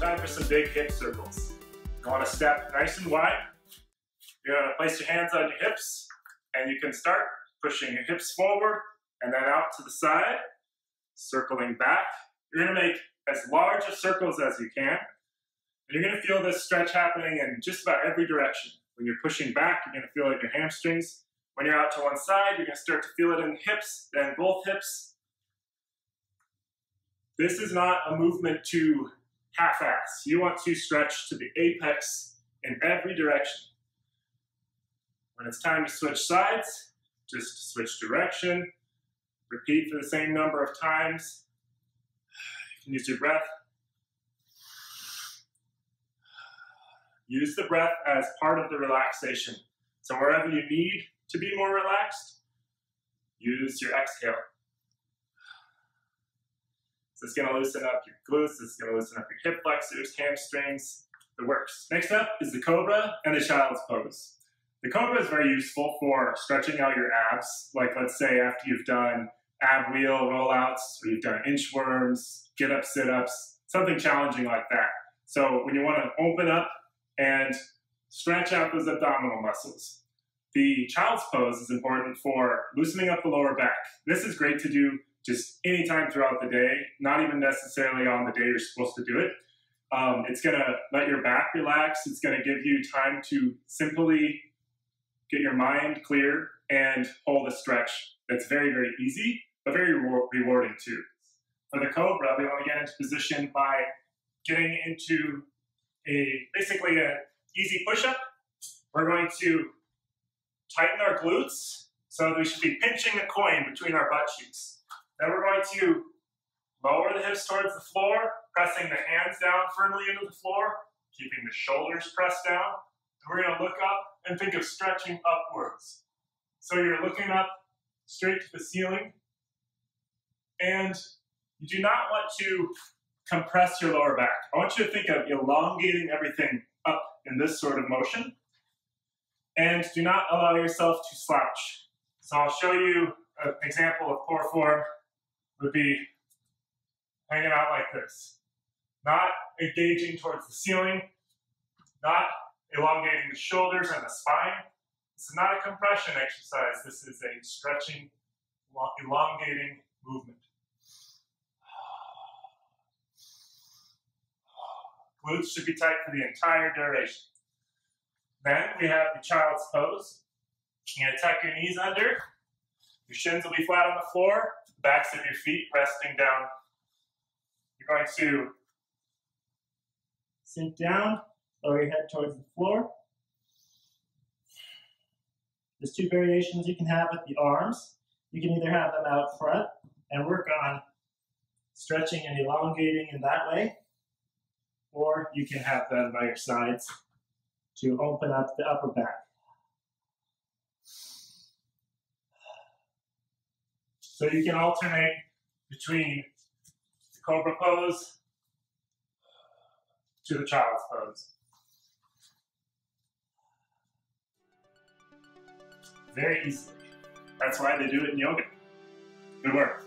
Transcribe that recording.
Time for some big hip circles. You want to step nice and wide. You're going to place your hands on your hips, and you can start pushing your hips forward and then out to the side, circling back. You're going to make as large of circles as you can. And you're going to feel this stretch happening in just about every direction. When you're pushing back, you're going to feel it in your hamstrings. When you're out to one side, you're going to start to feel it in the hips, then both hips. This is not a movement to half-ass. You want to stretch to the apex in every direction. When it's time to switch sides, just switch direction. Repeat for the same number of times. You can use your breath. Use the breath as part of the relaxation. So wherever you need to be more relaxed, use your exhale. So it's going to loosen up your glutes, it's going to loosen up your hip flexors, hamstrings, the works. Next up is the Cobra and the child's pose. The Cobra is very useful for stretching out your abs, like let's say after you've done ab wheel rollouts, or you've done inchworms, get-up sit-ups, something challenging like that. So when you want to open up and stretch out those abdominal muscles. The child's pose is important for loosening up the lower back. This is great to do just anytime throughout the day, not even necessarily on the day you're supposed to do it. It's going to let your back relax. It's going to give you time to simply get your mind clear and hold a stretch that's very, very easy, but very rewarding too. For the Cobra, we want to get into position by getting into basically an easy push-up. We're going to tighten our glutes, so we should be pinching a coin between our butt cheeks. Then we're going to lower the hips towards the floor, pressing the hands down firmly into the floor, keeping the shoulders pressed down. And we're going to look up and think of stretching upwards. So you're looking up straight to the ceiling, and you do not want to compress your lower back. I want you to think of elongating everything up in this sort of motion. And do not allow yourself to slouch. So I'll show you an example of core form would be hanging out like this. Not engaging towards the ceiling, not elongating the shoulders and the spine. This is not a compression exercise. This is a stretching, elongating movement. Glutes should be tight for the entire duration. Then we have the child's pose. You're going to tuck your knees under. Your shins will be flat on the floor. The backs of your feet resting down. You're going to sink down, lower your head towards the floor. There's two variations you can have with the arms. You can either have them out front and work on stretching and elongating in that way, or you can have them by your sides to open up the upper back. So you can alternate between the Cobra pose to the child's pose. Very easily. That's why they do it in yoga. Good work.